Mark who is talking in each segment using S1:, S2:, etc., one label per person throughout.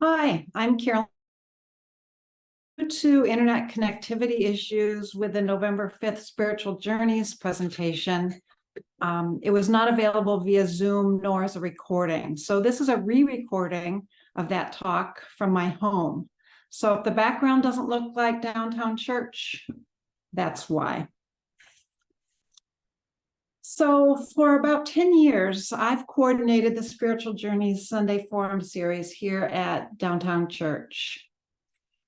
S1: Hi, I'm Carol. Due to internet connectivity issues with the November 5th Spiritual Journeys presentation, it was not available via Zoom nor as a recording. So this is a re-recording of that talk from my home. So if the background doesn't look like downtown church, that's why. So for about 10 years, I've coordinated the Spiritual Journeys Sunday Forum series here at Downtown Church.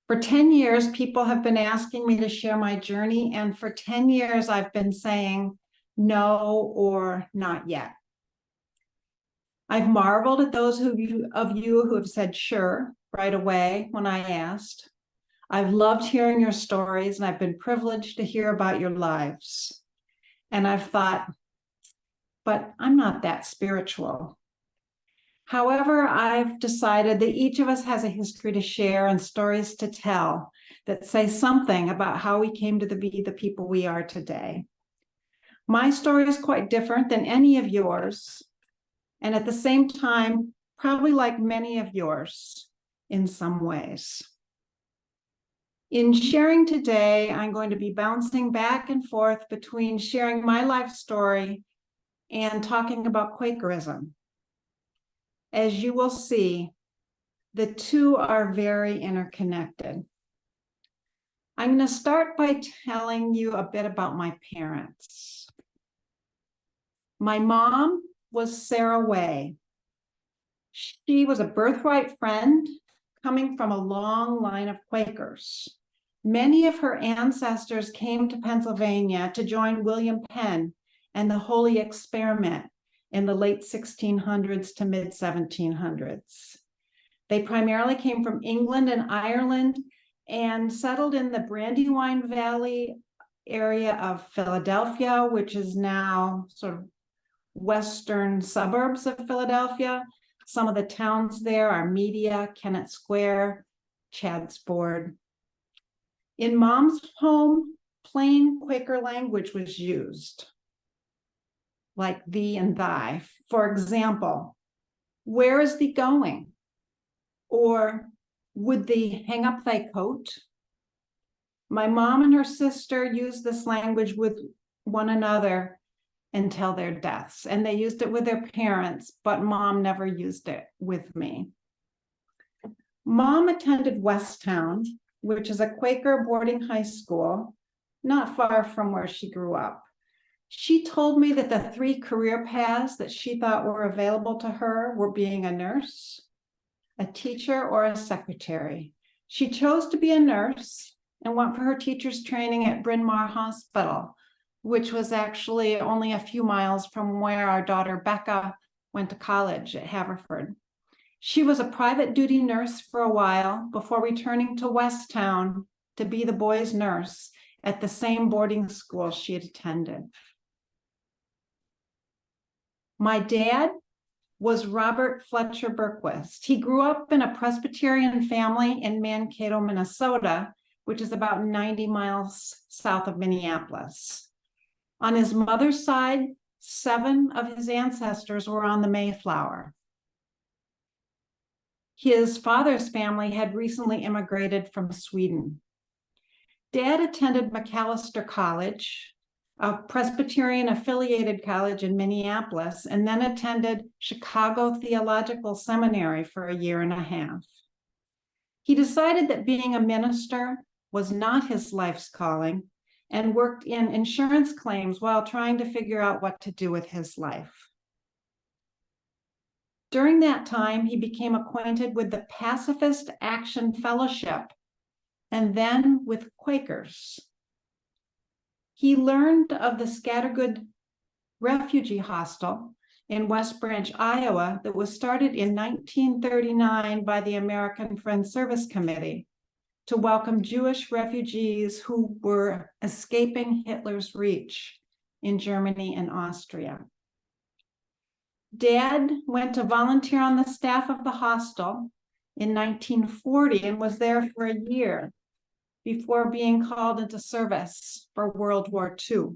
S1: For 10 years, people have been asking me to share my journey, and for 10 years, I've been saying no or not yet. I've marveled at those of you who have said sure right away when I asked. I've loved hearing your stories, and I've been privileged to hear about your lives. And I've thought, but I'm not that spiritual. However, I've decided that each of us has a history to share and stories to tell that say something about how we came to be the people we are today. My story is quite different than any of yours, and at the same time, probably like many of yours in some ways. In sharing today, I'm going to be bouncing back and forth between sharing my life story and talking about Quakerism. As you will see, the two are very interconnected. I'm going to start by telling you a bit about my parents. My mom was Sarah Way. She was a birthright friend coming from a long line of Quakers. Many of her ancestors came to Pennsylvania to join William Penn and the Holy Experiment in the late 1600s to mid 1700s. They primarily came from England and Ireland and settled in the Brandywine Valley area of Philadelphia, which is now sort of western suburbs of Philadelphia. Some of the towns there are Media, Kennett Square, Chaddsford. In Mom's home, plain Quaker language was used, like thee and thy. For example, where is thee going? Or would thee hang up thy coat? My mom and her sister used this language with one another until their deaths, and they used it with their parents, but Mom never used it with me. Mom attended Westtown, which is a Quaker boarding high school, not far from where she grew up. She told me that the three career paths that she thought were available to her were being a nurse, a teacher, or a secretary. She chose to be a nurse and went for her teacher's training at Bryn Mawr Hospital, which was actually only a few miles from where our daughter Becca went to college at Haverford. She was a private duty nurse for a while before returning to Westtown to be the boys' nurse at the same boarding school she had attended. My dad was Robert Fletcher Berquist. He grew up in a Presbyterian family in Mankato, Minnesota, which is about 90 miles south of Minneapolis. On his mother's side, 7 of his ancestors were on the Mayflower. His father's family had recently immigrated from Sweden. Dad attended Macalester College, a Presbyterian affiliated college in Minneapolis, and then attended Chicago Theological Seminary for a year and a half. He decided that being a minister was not his life's calling and worked in insurance claims while trying to figure out what to do with his life. During that time, he became acquainted with the Pacifist Action Fellowship and then with Quakers. He learned of the Scattergood Refugee Hostel in West Branch, Iowa, that was started in 1939 by the American Friends Service Committee to welcome Jewish refugees who were escaping Hitler's reach in Germany and Austria. Dad went to volunteer on the staff of the hostel in 1940 and was there for a year before being called into service for World War II.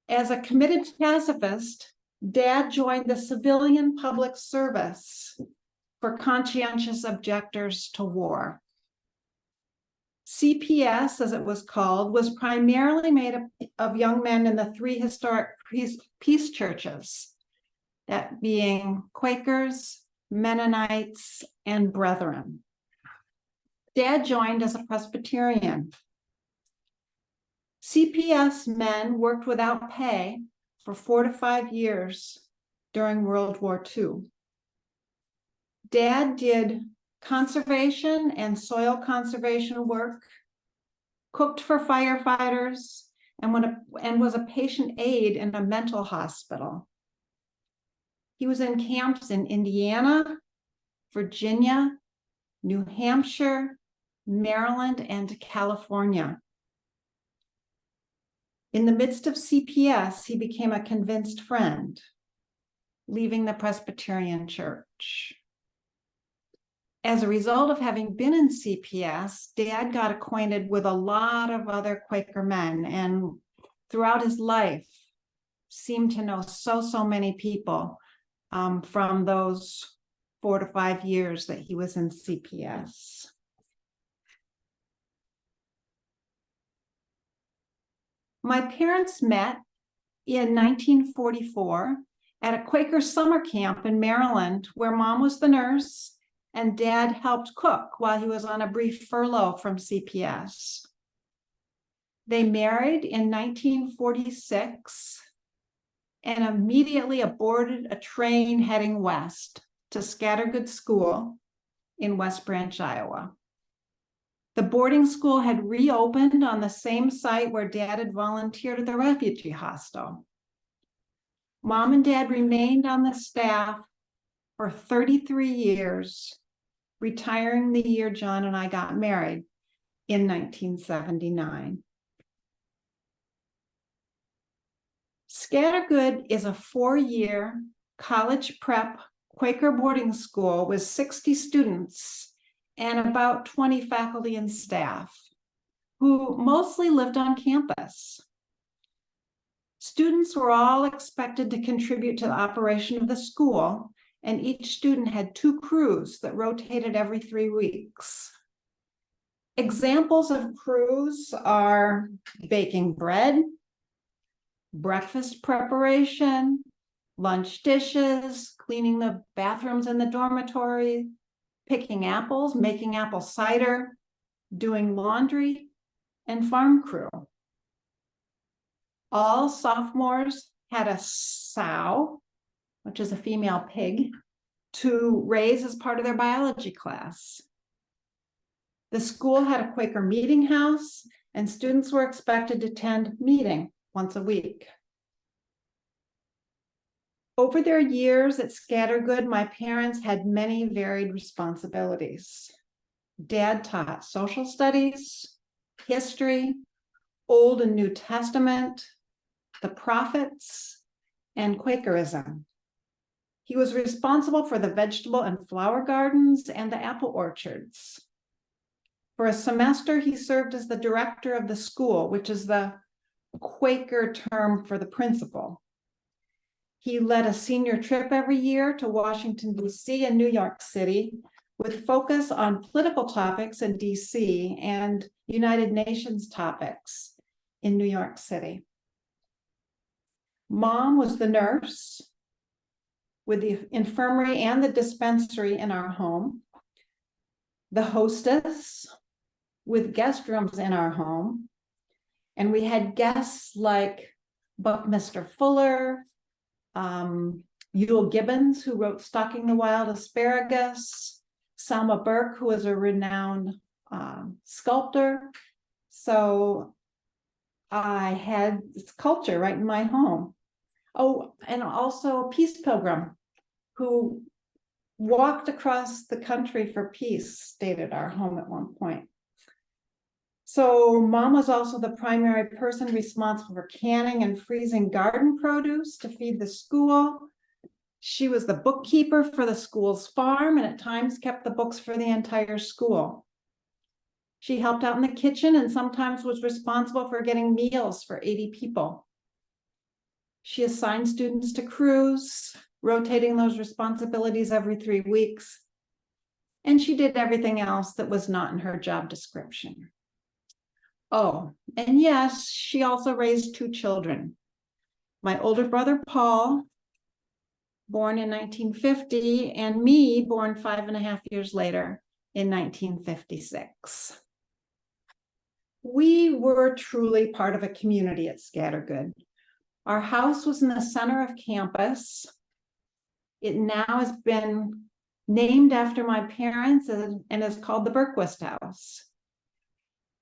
S1: As a committed pacifist, Dad joined the Civilian Public Service for conscientious objectors to war. CPS, as it was called, was primarily made of young men in the three historic peace churches, that being Quakers, Mennonites, and Brethren. Dad joined as a Presbyterian. CPS men worked without pay for 4 to 5 years during World War II. Dad did conservation and soil conservation work, cooked for firefighters, and was a patient aide in a mental hospital. He was in camps in Indiana, Virginia, New Hampshire, Maryland, and California. In the midst of CPS, he became a convinced friend, leaving the Presbyterian Church. As a result of having been in CPS, Dad got acquainted with a lot of other Quaker men, and throughout his life seemed to know so many people from those 4 to 5 years that he was in CPS. My parents met in 1944 at a Quaker summer camp in Maryland, where Mom was the nurse and Dad helped cook while he was on a brief furlough from CPS. They married in 1946 and immediately boarded a train heading west to Scattergood School in West Branch, Iowa. The boarding school had reopened on the same site where Dad had volunteered at the refugee hostel. Mom and Dad remained on the staff for 33 years, retiring the year John and I got married in 1979. Scattergood is a 4-year college prep Quaker boarding school with 60 students and about 20 faculty and staff who mostly lived on campus. Students were all expected to contribute to the operation of the school, and each student had 2 crews that rotated every 3 weeks. Examples of crews are baking bread, breakfast preparation, lunch dishes, cleaning the bathrooms in the dormitory, picking apples, making apple cider, doing laundry, and farm crew. All sophomores had a sow, which is a female pig, to raise as part of their biology class. The school had a Quaker meeting house, and students were expected to attend meeting once a week. Over their years at Scattergood, my parents had many varied responsibilities. Dad taught social studies, history, Old and New Testament, the prophets, and Quakerism. He was responsible for the vegetable and flower gardens and the apple orchards. For a semester, he served as the director of the school, which is the Quaker term for the principal. He led a senior trip every year to Washington, D.C. and New York City, with focus on political topics in D.C. and United Nations topics in New York City. Mom was the nurse with the infirmary and the dispensary in our home, the hostess with guest rooms in our home, and we had guests like Buckminster Fuller, Yule Gibbons, who wrote Stalking the Wild Asparagus, Selma Burke, who was a renowned sculptor. So I had this culture right in my home. Oh, and also Peace Pilgrim, who walked across the country for peace, stayed at our home at one point. So Mom was also the primary person responsible for canning and freezing garden produce to feed the school. She was the bookkeeper for the school's farm and at times kept the books for the entire school. She helped out in the kitchen and sometimes was responsible for getting meals for 80 people. She assigned students to crews, rotating those responsibilities every 3 weeks, and she did everything else that was not in her job description. Oh, and yes, she also raised 2 children. My older brother, Paul, born in 1950, and me, born 5.5 years later in 1956. We were truly part of a community at Scattergood. Our house was in the center of campus. It now has been named after my parents and is called the Berquist House.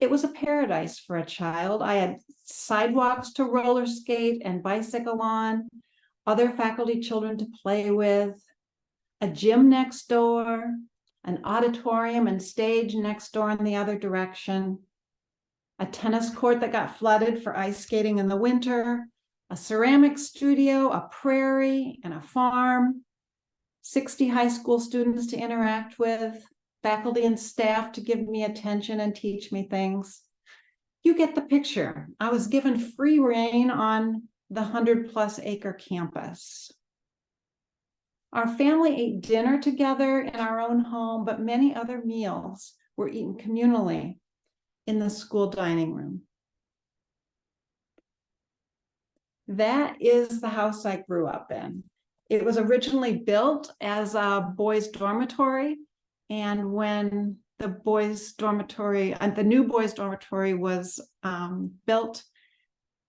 S1: It was a paradise for a child. I had sidewalks to roller skate and bicycle on, other faculty children to play with, a gym next door, an auditorium and stage next door in the other direction, a tennis court that got flooded for ice skating in the winter, a ceramic studio, a prairie, and a farm, 60 high school students to interact with, faculty and staff to give me attention and teach me things. You get the picture. I was given free rein on the 100+ acre campus. Our family ate dinner together in our own home, but many other meals were eaten communally in the school dining room. That is the house I grew up in. It was originally built as a boys' dormitory, and when the boys' dormitory, the new boys' dormitory was built,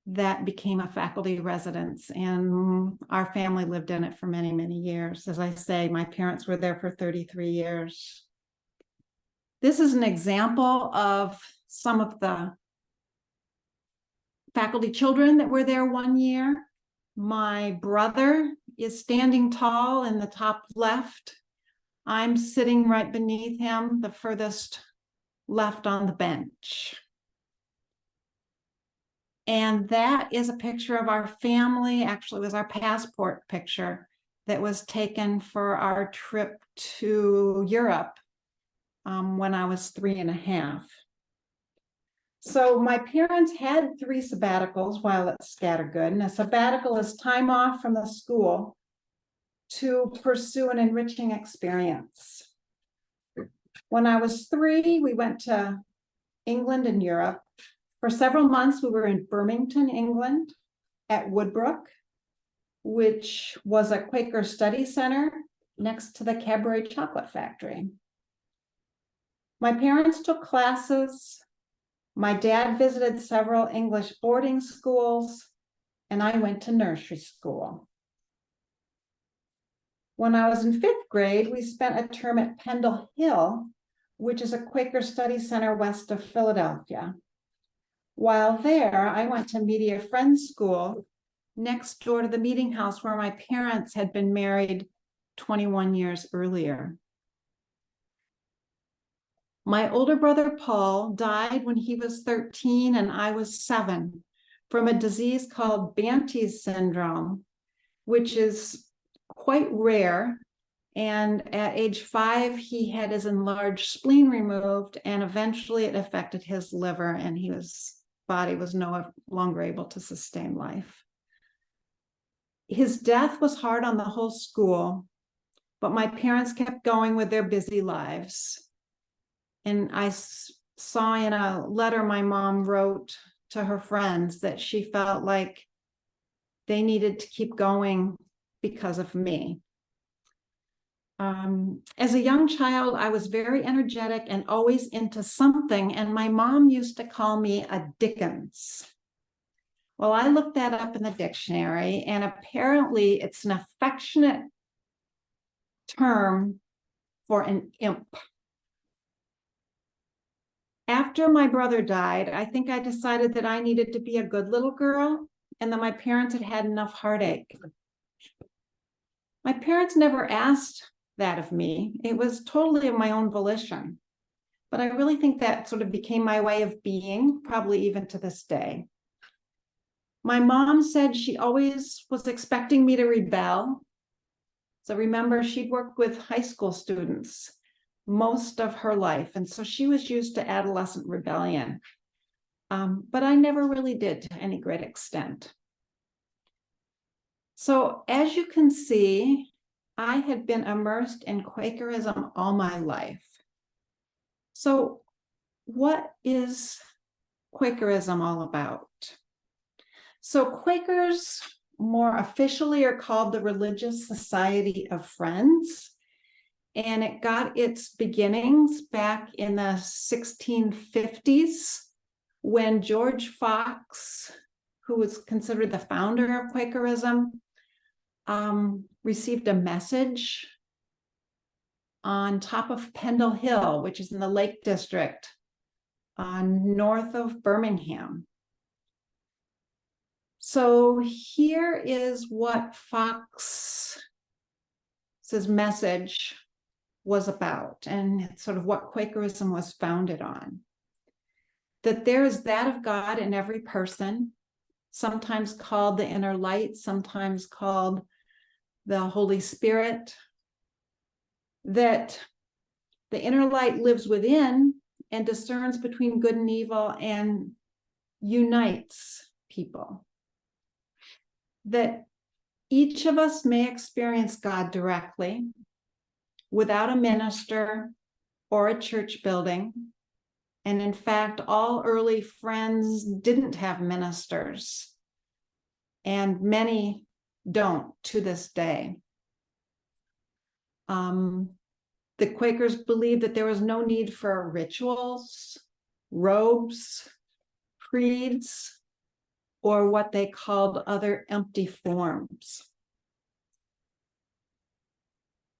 S1: that became a faculty residence, and our family lived in it for many, many years. As I say, my parents were there for 33 years. This is an example of some of the faculty children that were there one year. My brother is standing tall in the top left. I'm sitting right beneath him, the furthest left on the bench. And that is a picture of our family. Actually, it was our passport picture that was taken for our trip to Europe when I was 3.5. So my parents had 3 sabbaticals while at Scattergood, and a sabbatical is time off from the school to pursue an enriching experience. When I was 3, we went to England and Europe. For several months, we were in Birmingham, England, at Woodbrook, which was a Quaker study center next to the Cadbury chocolate factory. My parents took classes. My dad visited several English boarding schools, and I went to nursery school. When I was in 5th grade, we spent a term at Pendle Hill, which is a Quaker study center west of Philadelphia. While there, I went to Media Friends School next door to the meeting house where my parents had been married 21 years earlier. My older brother, Paul, died when he was 13 and I was 7 from a disease called Banty's syndrome, which is quite rare. And at age 5, he had his enlarged spleen removed, and eventually it affected his liver, and his body was no longer able to sustain life. His death was hard on the whole school, but my parents kept going with their busy lives. And I saw in a letter my mom wrote to her friends that she felt like they needed to keep going because of me. As a young child, I was very energetic and always into something, and my mom used to call me a Dickens. Well, I looked that up in the dictionary, and apparently it's an affectionate term for an imp. After my brother died, I think I decided that I needed to be a good little girl and that my parents had had enough heartache. My parents never asked that of me. It was totally of my own volition. But I really think that sort of became my way of being, probably even to this day. My mom said she always was expecting me to rebel. So remember, she'd worked with high school students most of her life, and so she was used to adolescent rebellion. But I never really did to any great extent. So as you can see, I had been immersed in Quakerism all my life. So, what is Quakerism all about? So, Quakers more officially are called the Religious Society of Friends, and it got its beginnings back in the 1650s when George Fox, who was considered the founder of Quakerism, received a message on top of Pendle Hill, which is in the Lake District, north of Birmingham. So here is what Fox's message was about, and sort of what Quakerism was founded on. That there is that of God in every person, sometimes called the inner light, sometimes called the Holy Spirit, that the inner light lives within and discerns between good and evil and unites people. That each of us may experience God directly without a minister or a church building. And in fact, all early friends didn't have ministers, and many don't to this day. The Quakers believed that there was no need for rituals, robes, creeds, or what they called other empty forms.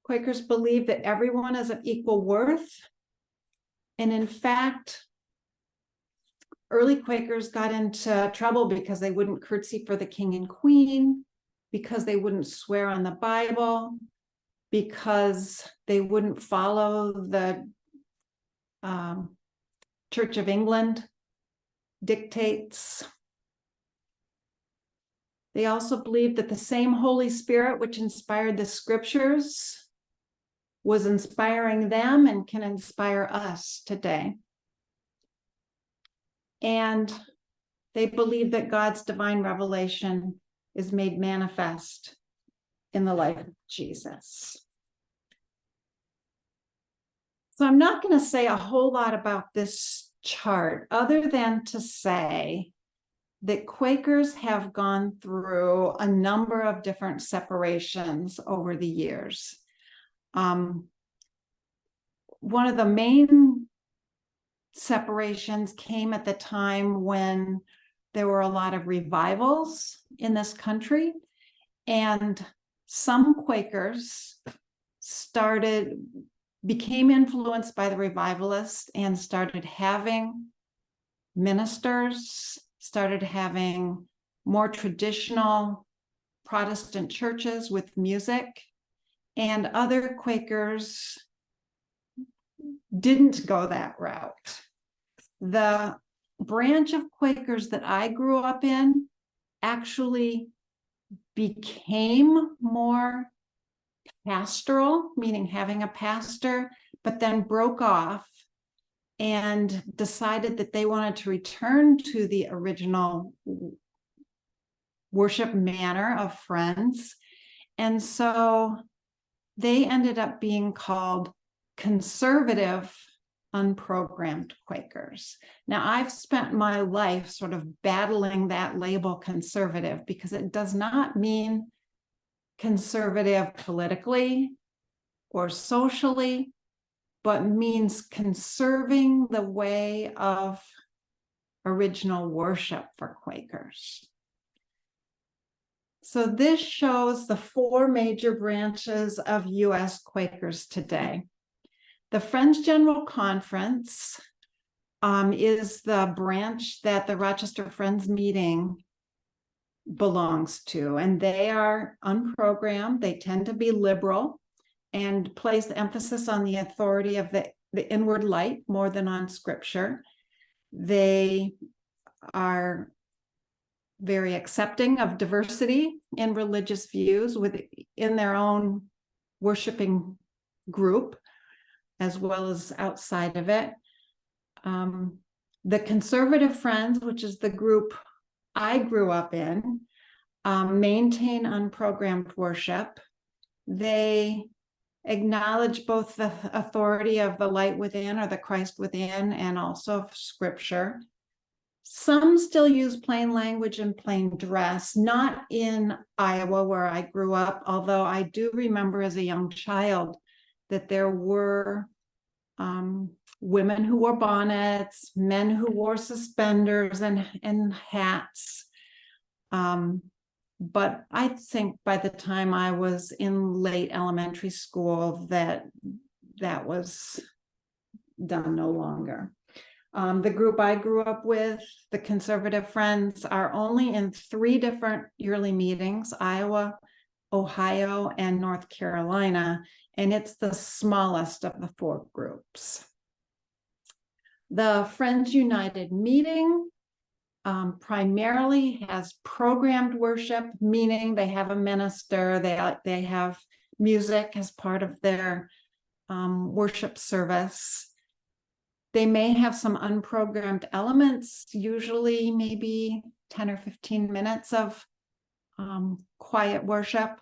S1: Quakers believed that everyone is of equal worth. And in fact, early Quakers got into trouble because they wouldn't curtsy for the king and queen, because they wouldn't swear on the Bible, because they wouldn't follow the Church of England dictates. They also believed that the same Holy Spirit which inspired the scriptures was inspiring them and can inspire us today. And they believe that God's divine revelation is made manifest in the life of Jesus. So I'm not going to say a whole lot about this chart other than to say that Quakers have gone through a number of different separations over the years. One of the main separations came at the time when there were a lot of revivals in this country, and some Quakers became influenced by the revivalists and started having ministers, started having more traditional Protestant churches with music, and other Quakers didn't go that route. The branch of Quakers that I grew up in actually became more pastoral, meaning having a pastor, but then broke off and decided that they wanted to return to the original worship manner of Friends. And so they ended up being called conservative, unprogrammed Quakers. Now, I've spent my life sort of battling that label conservative because it does not mean conservative politically or socially, but means conserving the way of original worship for Quakers. So this shows the four major branches of U.S. Quakers today. The Friends General Conference is the branch that the Rochester Friends Meeting belongs to, and they are unprogrammed. They tend to be liberal and place emphasis on the authority of the inward light more than on scripture. They are very accepting of diversity in religious views within their own worshiping group, as well as outside of it. The Conservative Friends, which is the group I grew up in, maintain unprogrammed worship. They acknowledge both the authority of the light within, or the Christ within, and also of Scripture. Some still use plain language and plain dress, not in Iowa where I grew up, although I do remember as a young child that there were women who wore bonnets, men who wore suspenders and hats. But I think by the time I was in late elementary school that was done no longer. The group I grew up with, the Conservative Friends, are only in 3 different yearly meetings: Iowa, Ohio, and North Carolina, and it's the smallest of the 4 groups. The Friends United meeting primarily has programmed worship, meaning they have a minister, they have music as part of their worship service. They may have some unprogrammed elements, usually maybe 10 or 15 minutes of quiet worship.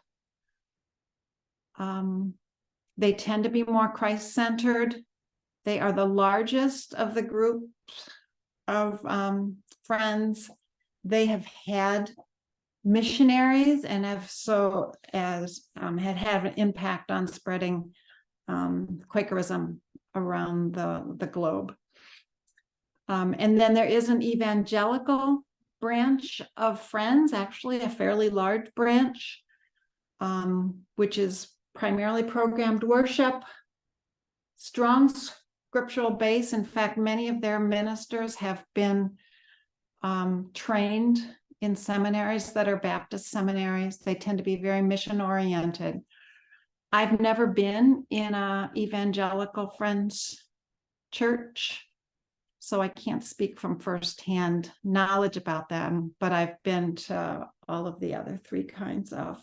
S1: They tend to be more Christ-centered. They are the largest of the group of friends. They have had missionaries and have had an impact on spreading Quakerism around the globe. And then there is an evangelical branch of Friends, actually a fairly large branch, which is primarily programmed worship, strong scriptural base. In fact, many of their ministers have been trained in seminaries that are Baptist seminaries. They tend to be very mission-oriented. I've never been in an evangelical Friends church, so I can't speak from firsthand knowledge about them, but I've been to all of the other 3 kinds of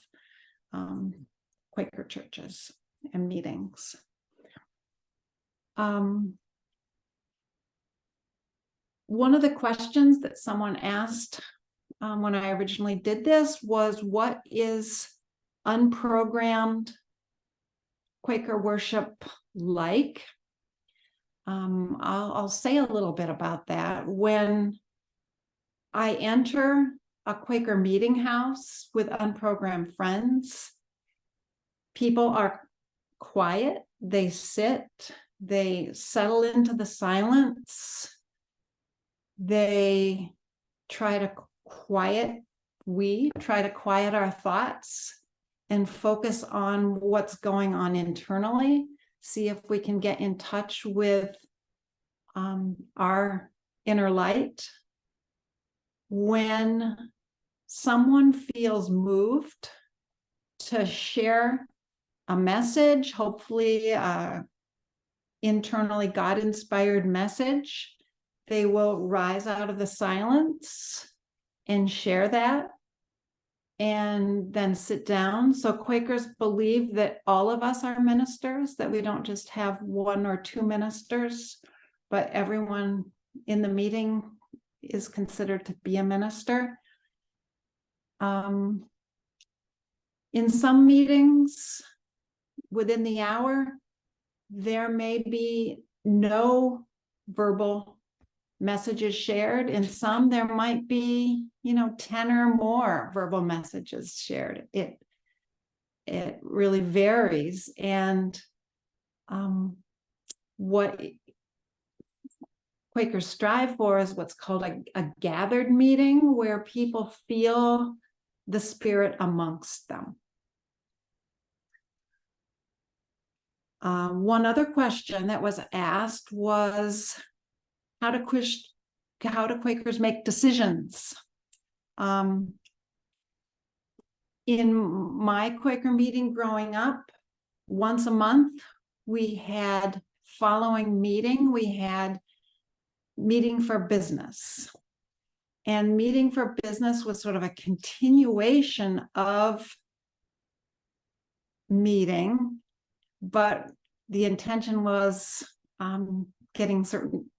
S1: Quaker churches and meetings. One of the questions that someone asked when I originally did this was, what is unprogrammed Quaker worship like? I'll say a little bit about that. When I enter a Quaker meeting house with unprogrammed friends, people are quiet, they sit, they settle into the silence, we try to quiet our thoughts and focus on what's going on internally, see if we can get in touch with our inner light. When someone feels moved to share a message, hopefully internally God-inspired message, they will rise out of the silence and share that, and then sit down. So Quakers believe that all of us are ministers, that we don't just have 1 or 2 ministers, but everyone in the meeting is considered to be a minister. In some meetings, within the hour, there may be no verbal messages shared. In some, there might be, 10 or more verbal messages shared. It really varies. And what Quakers strive for is what's called a gathered meeting, where people feel the Spirit amongst them. One other question that was asked was, how do Quakers make decisions? In my Quaker meeting growing up, once a month, we had meeting for business. And meeting for business was sort of a continuation of meeting, but the intention was getting certain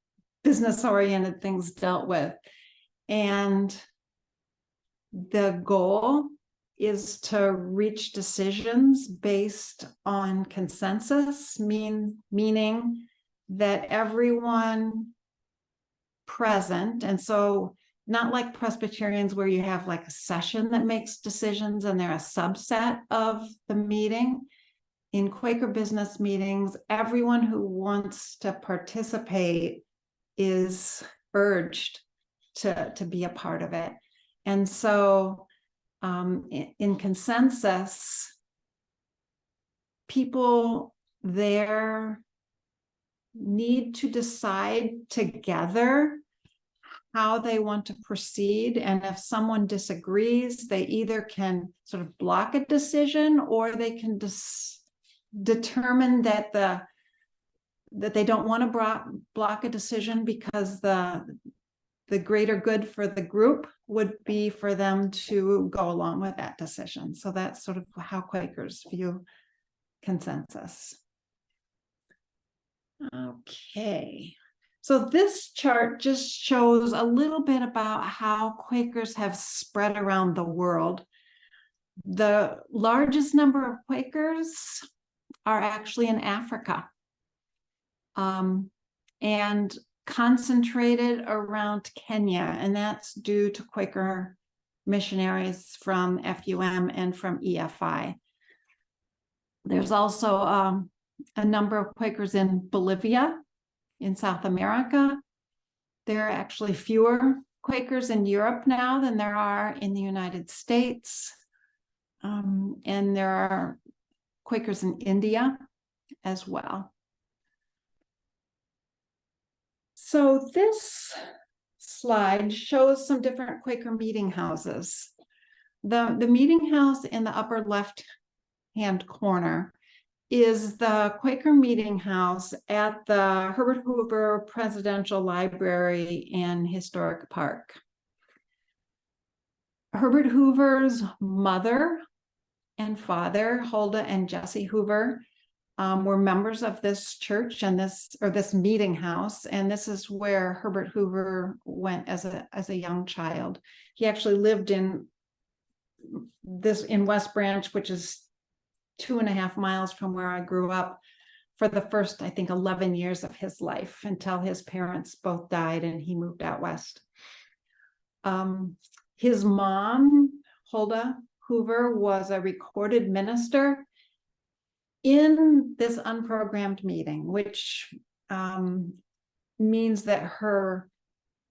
S1: business-oriented things dealt with. And the goal is to reach decisions based on consensus, meaning that everyone present, and so not like Presbyterians where you have like a session that makes decisions and they're a subset of the meeting. In Quaker business meetings, everyone who wants to participate is urged to be a part of it. And so in consensus, people there need to decide together how they want to proceed. And if someone disagrees, they either can sort of block a decision, or they can determine that they don't want to block a decision because the greater good for the group would be for them to go along with that decision. So that's sort of how Quakers view consensus. Okay, so this chart just shows a little bit about how Quakers have spread around the world. The largest number of Quakers are actually in Africa, and concentrated around Kenya, and that's due to Quaker missionaries from FUM and from EFI. There's also a number of Quakers in Bolivia, in South America. There are actually fewer Quakers in Europe now than there are in the United States. And there are Quakers in India as well. So this slide shows some different Quaker meeting houses. The meeting house in the upper left-hand corner is the Quaker Meeting House at the Herbert Hoover Presidential Library and Historic Park. Herbert Hoover's mother and father, Huldah and Jesse Hoover, were members of this church and this meeting house, and this is where Herbert Hoover went as a young child. He actually lived in West Branch, which is 2.5 miles from where I grew up, for the first, I think, 11 years of his life, until his parents both died and he moved out west. His mom, Huldah Hoover, was a recorded minister in this unprogrammed meeting, which means that her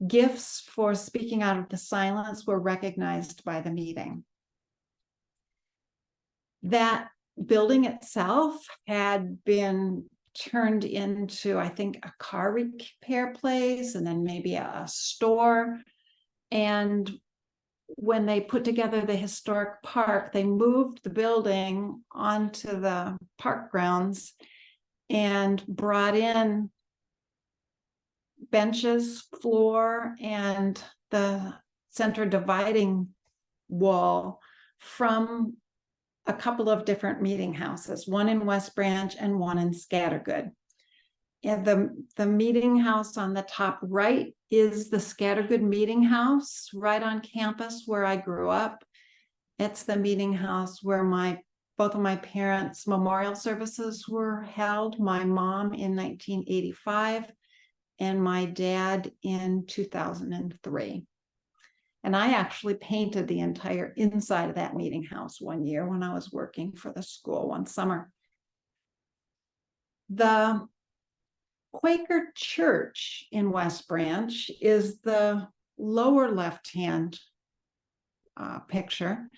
S1: gifts for speaking out of the silence were recognized by the meeting. That building itself had been turned into, I think, a car repair place and then maybe a store. And when they put together the historic park, they moved the building onto the park grounds and brought in benches, floor, and the center dividing wall from a couple of different meeting houses, one in West Branch and one in Scattergood. And the meeting house on the top right is the Scattergood Meeting House right on campus where I grew up. It's the meeting house where both of my parents' memorial services were held, my mom in 1985 and my dad in 2003. And I actually painted the entire inside of that meeting house one year when I was working for the school one summer. The Quaker Church in West Branch is the lower left-hand picture.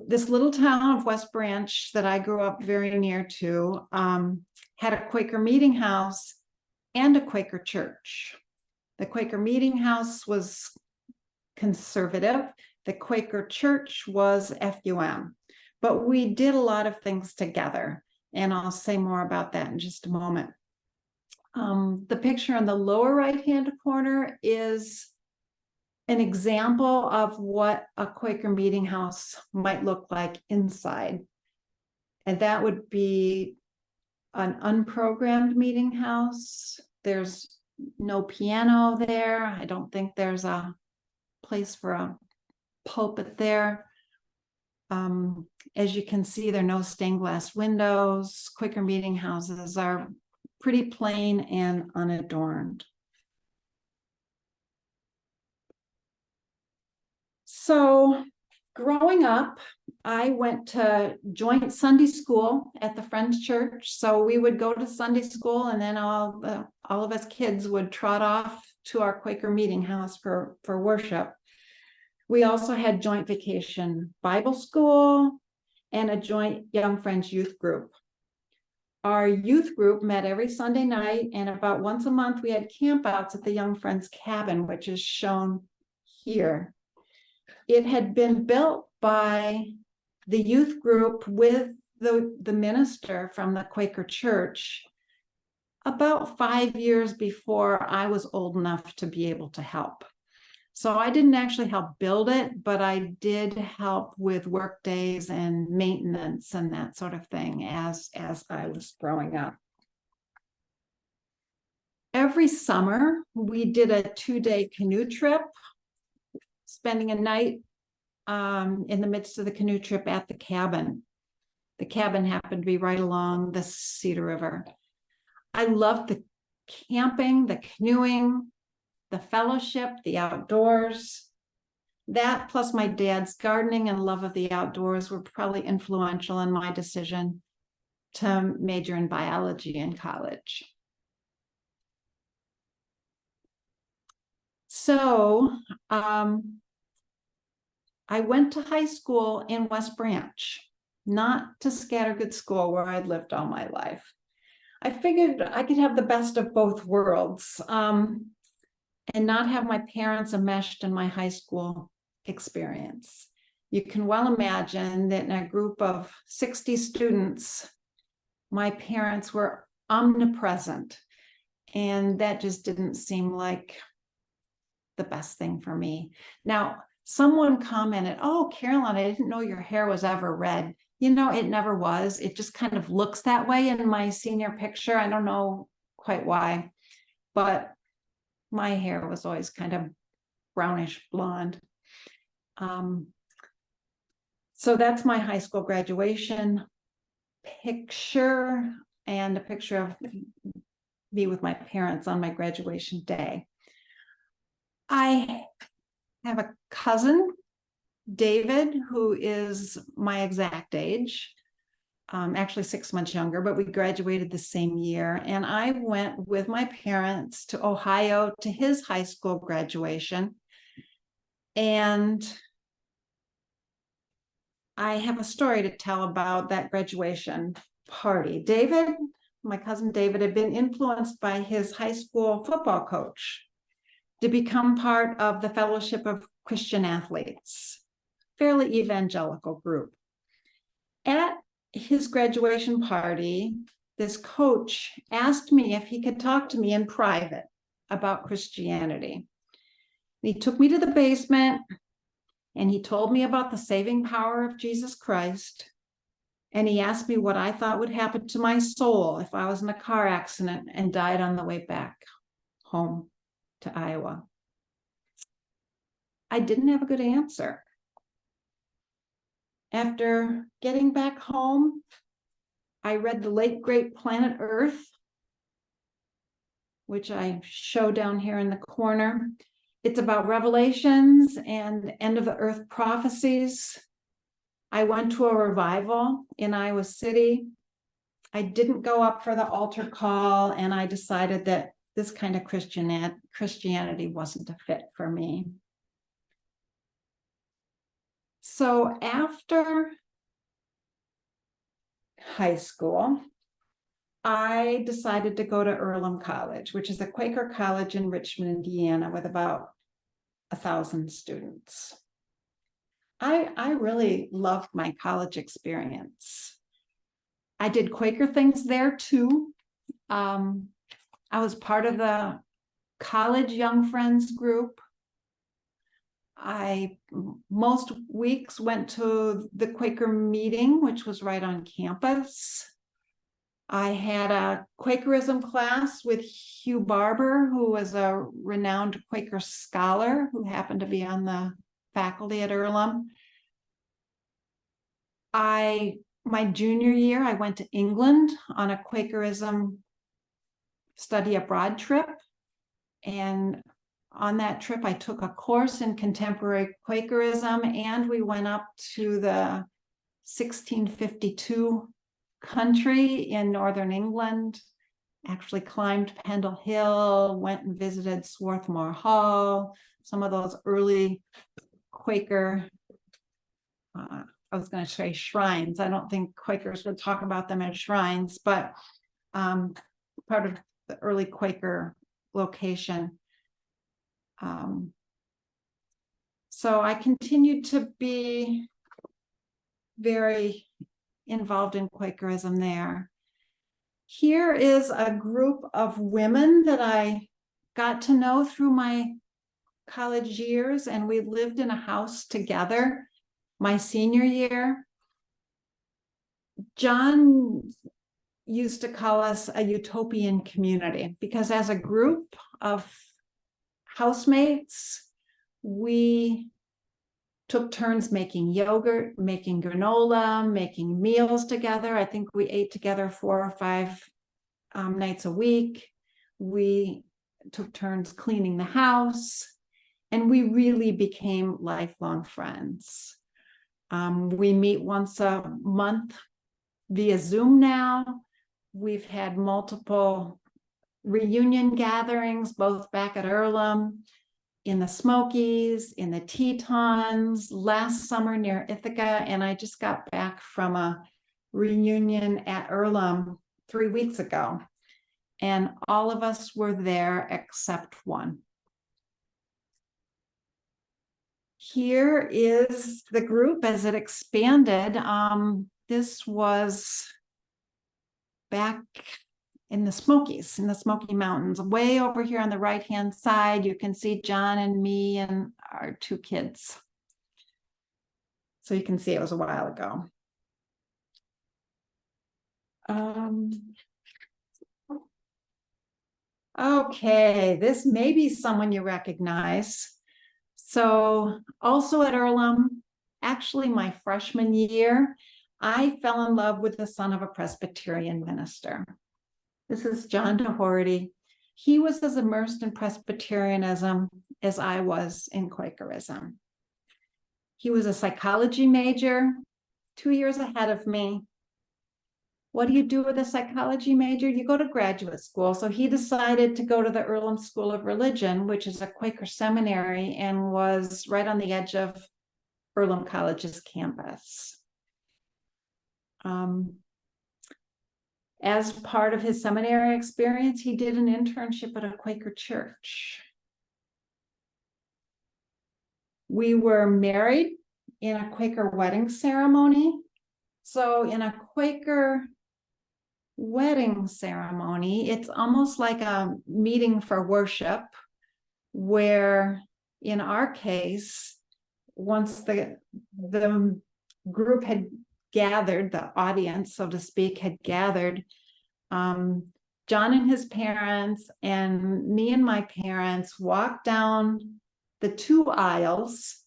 S1: This little town of West Branch that I grew up very near to had a Quaker meeting house and a Quaker church. The Quaker meeting house was conservative. The Quaker church was FUM. But we did a lot of things together, and I'll say more about that in just a moment. The picture on the lower right-hand corner is an example of what a Quaker meeting house might look like inside. And that would be an unprogrammed meeting house. There's no piano there. I don't think there's a place for a pulpit there. As you can see, there are no stained glass windows. Quaker meeting houses are pretty plain and unadorned. So growing up, I went to joint Sunday school at the Friends Church. So we would go to Sunday school, and then all of us kids would trot off to our Quaker meeting house for worship. We also had joint vacation Bible school and a joint Young Friends youth group. Our youth group met every Sunday night, and about once a month we had campouts at the Young Friends cabin, which is shown here. It had been built by the youth group with the minister from the Quaker church about 5 years before I was old enough to be able to help. So I didn't actually help build it, but I did help with work days and maintenance and that sort of thing as I was growing up. Every summer, we did a 2-day canoe trip, spending a night in the midst of the canoe trip at the cabin. The cabin happened to be right along the Cedar River. I loved the camping, the canoeing, the fellowship, the outdoors. That plus my dad's gardening and love of the outdoors were probably influential in my decision to major in biology in college. So I went to high school in West Branch, not to Scattergood School where I'd lived all my life. I figured I could have the best of both worlds and not have my parents enmeshed in my high school experience. You can well imagine that in a group of 60 students, my parents were omnipresent, and that just didn't seem like the best thing for me. Now, someone commented, "Oh, Caroline, I didn't know your hair was ever red." You know, it never was. It just kind of looks that way in my senior picture. I don't know quite why, but my hair was always kind of brownish blonde. So that's my high school graduation picture and a picture of me with my parents on my graduation day. I have a cousin, David, who is my exact age, actually 6 months younger, but we graduated the same year. And I went with my parents to Ohio to his high school graduation. And I have a story to tell about that graduation party. David, my cousin David, had been influenced by his high school football coach to become part of the Fellowship of Christian Athletes, fairly evangelical group. At his graduation party, this coach asked me if he could talk to me in private about Christianity. He took me to the basement and he told me about the saving power of Jesus Christ. And he asked me what I thought would happen to my soul if I was in a car accident and died on the way back home to Iowa. I didn't have a good answer. After getting back home, I read the late great Planet Earth, which I show down here in the corner. It's about revelations and end of the earth prophecies. I went to a revival in Iowa City. I didn't go up for the altar call, and I decided that this kind of Christianity wasn't a fit for me. So after high school, I decided to go to Earlham College, which is a Quaker college in Richmond, Indiana, with about 1,000 students. I really loved my college experience. I did Quaker things there too. I was part of the college Young Friends group. I most weeks went to the Quaker meeting, which was right on campus. I had a Quakerism class with Hugh Barber, who was a renowned Quaker scholar who happened to be on the faculty at Earlham. My junior year, I went to England on a Quakerism study abroad trip. And on that trip, I took a course in contemporary Quakerism, and we went up to the 1652 country in northern England, actually climbed Pendle Hill, went and visited Swarthmore Hall, some of those early Quaker, I was going to say shrines. I don't think Quakers would talk about them as shrines, but part of the early Quaker location. So I continued to be very involved in Quakerism there. Here is a group of women that I got to know through my college years, and we lived in a house together my senior year. John used to call us a utopian community because as a group of housemates, we took turns making yogurt, making granola, making meals together. I think we ate together 4 or 5 nights a week. We took turns cleaning the house, and we really became lifelong friends. We meet once a month via Zoom now. We've had multiple reunion gatherings, both back at Earlham, in the Smokies, in the Tetons, last summer near Ithaca, and I just got back from a reunion at Earlham 3 weeks ago, and all of us were there except one. Here is the group as it expanded. This was back in the Smokies, in the Smoky Mountains, way over here on the right-hand side. You can see John and me and our 2 kids. So you can see it was a while ago. Okay, this may be someone you recognize. So also at Earlham, actually my freshman year, I fell in love with the son of a Presbyterian minister. This is John Doherty. He was as immersed in Presbyterianism as I was in Quakerism. He was a psychology major, 2 years ahead of me. What do you do with a psychology major? You go to graduate school. So he decided to go to the Earlham School of Religion, which is a Quaker seminary and was right on the edge of Earlham College's campus. As part of his seminary experience, he did an internship at a Quaker church. We were married in a Quaker wedding ceremony. So in a Quaker wedding ceremony, it's almost like a meeting for worship, where in our case, once the group had gathered, the audience, so to speak, had gathered, John and his parents and me and my parents walked down the 2 aisles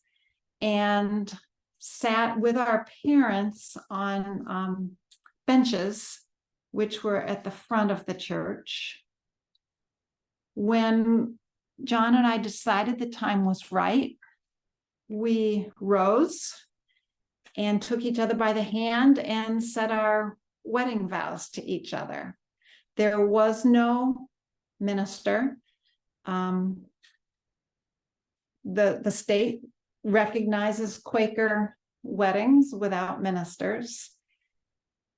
S1: and sat with our parents on benches, which were at the front of the church. When John and I decided the time was right, we rose and took each other by the hand and said our wedding vows to each other. There was no minister. The state recognizes Quaker weddings without ministers.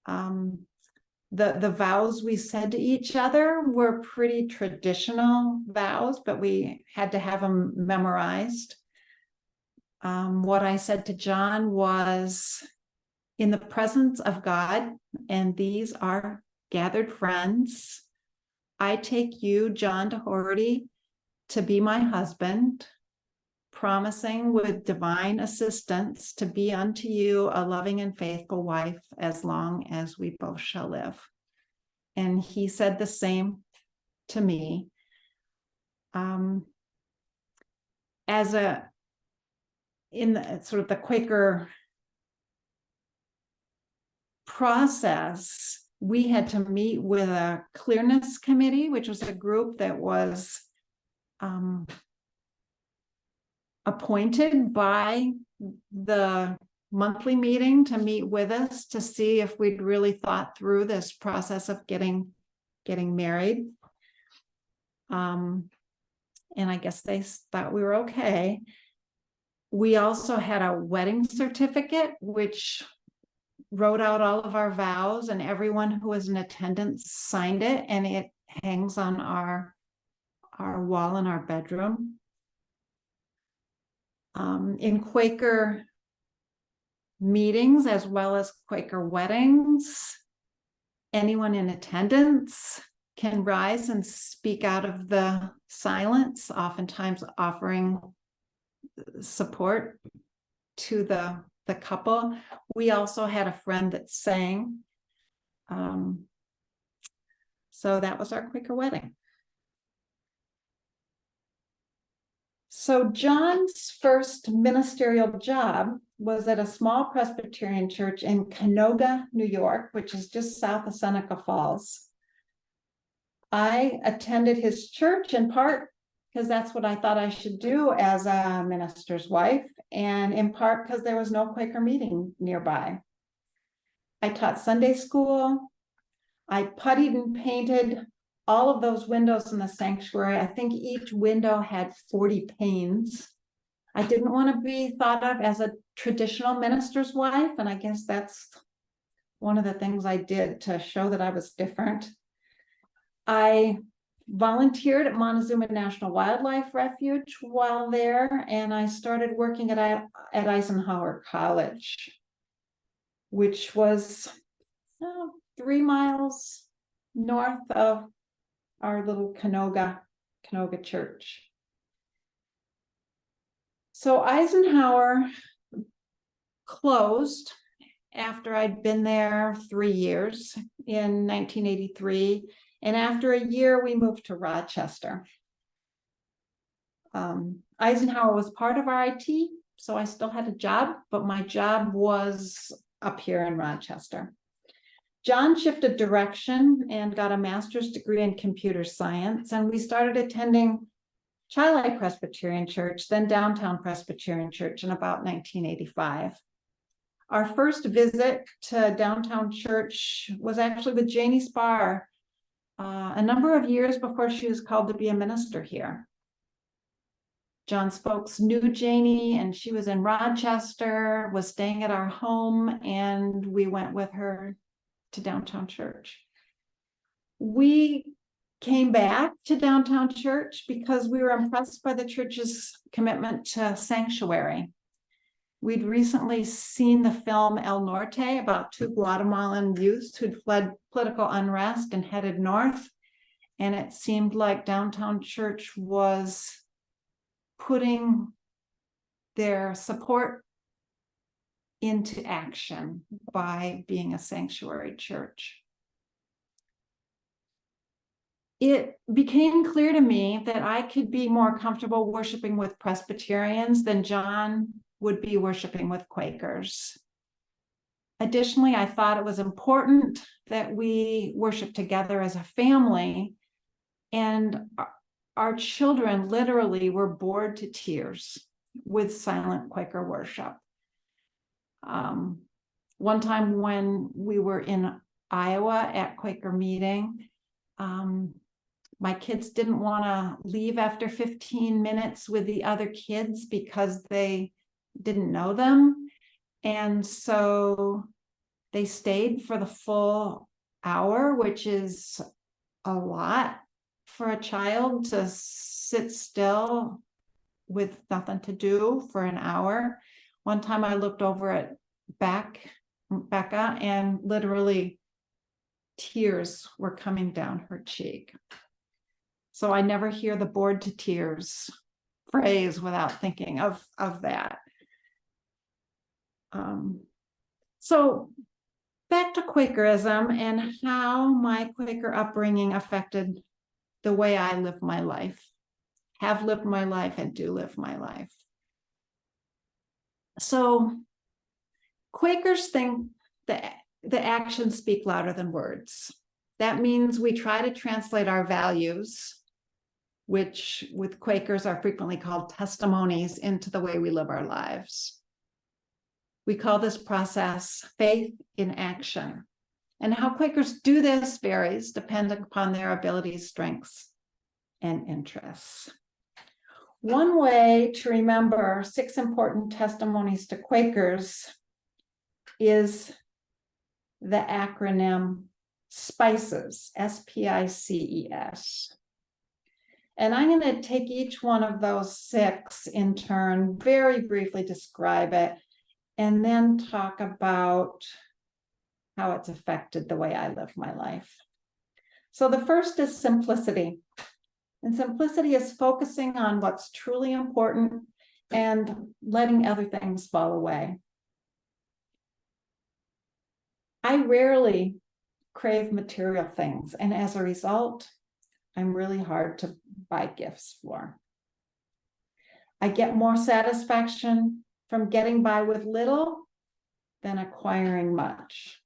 S1: The vows we said to each other were pretty traditional vows, but we had to have them memorized. What I said to John was, in the presence of God, and these are gathered friends, I take you, John Doherty, to be my husband, promising with divine assistance to be unto you a loving and faithful wife as long as we both shall live. And he said the same to me. In the sort of the Quaker process, we had to meet with a clearness committee, which was a group that was appointed by the monthly meeting to meet with us to see if we'd really thought through this process of getting married. And I guess they thought we were okay. We also had a wedding certificate, which wrote out all of our vows, and everyone who was in attendance signed it, and it hangs on our wall in our bedroom. In Quaker meetings, as well as Quaker weddings, anyone in attendance can rise and speak out of the silence, oftentimes offering support to the couple. We also had a friend that sang. So that was our Quaker wedding. So John's first ministerial job was at a small Presbyterian church in Canoga, New York, which is just south of Seneca Falls. I attended his church in part because that's what I thought I should do as a minister's wife, and in part because there was no Quaker meeting nearby. I taught Sunday school. I puttied and painted all of those windows in the sanctuary. I think each window had 40 panes. I didn't want to be thought of as a traditional minister's wife, and I guess that's one of the things I did to show that I was different. I volunteered at Montezuma National Wildlife Refuge while there, and I started working at Eisenhower College, which was 3 miles north of our little Canoga church. So Eisenhower closed after I'd been there 3 years in 1983. And after a year, we moved to Rochester. Eisenhower was part of our IT, so I still had a job, but my job was up here in Rochester. John shifted direction and got a master's degree in computer science, and we started attending Chi-Li Presbyterian Church, then Downtown Presbyterian Church in about 1985. Our first visit to Downtown Church was actually with Janie Spar, a number of years before she was called to be a minister here. John's folks knew Janie, and she was in Rochester, was staying at our home, and we went with her to Downtown Church. We came back to Downtown Church because we were impressed by the church's commitment to sanctuary. We'd recently seen the film El Norte about 2 Guatemalan youths who'd fled political unrest and headed north. And it seemed like Downtown Church was putting their support into action by being a sanctuary church. It became clear to me that I could be more comfortable worshiping with Presbyterians than John would be worshiping with Quakers. Additionally, I thought it was important that we worship together as a family, and our children literally were bored to tears with silent Quaker worship. One time when we were in Iowa at Quaker meeting, my kids didn't want to leave after 15 minutes with the other kids because they didn't know them. And so they stayed for the full hour, which is a lot for a child to sit still with nothing to do for an hour. One time I looked over at Becca, and literally tears were coming down her cheek. So I never hear the bored to tears phrase without thinking of that. So back to Quakerism and how my Quaker upbringing affected the way I live my life, have lived my life, and do live my life. So Quakers think that the actions speak louder than words. That means we try to translate our values, which with Quakers are frequently called testimonies, into the way we live our lives. We call this process faith in action. And how Quakers do this varies depending upon their abilities, strengths, and interests. One way to remember 6 important testimonies to Quakers is the acronym SPICES, SPICES. And I'm going to take each one of those 6 in turn, very briefly describe it, and then talk about how it's affected the way I live my life. So the first is simplicity. And simplicity is focusing on what's truly important and letting other things fall away. I rarely crave material things, and as a result, I'm really hard to buy gifts for. I get more satisfaction from getting by with little than acquiring much.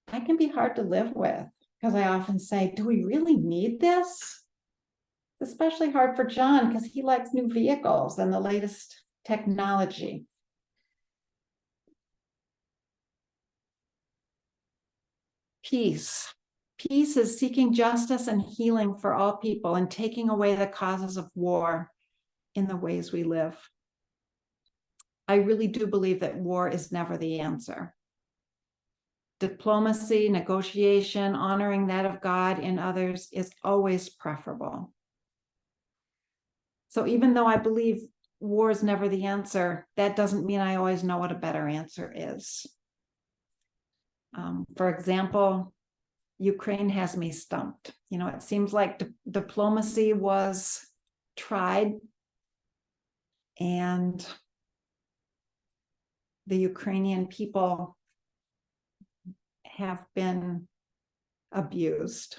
S1: I can be hard to live with because I often say, do we really need this? It's especially hard for John because he likes new vehicles and the latest technology. Peace. Peace is seeking justice and healing for all people and taking away the causes of war in the ways we live. I really do believe that war is never the answer. Diplomacy, negotiation, honoring that of God in others is always preferable. So even though I believe war is never the answer, that doesn't mean I always know what a better answer is. For example, Ukraine has me stumped. You know, it seems like diplomacy was tried and the Ukrainian people have been abused.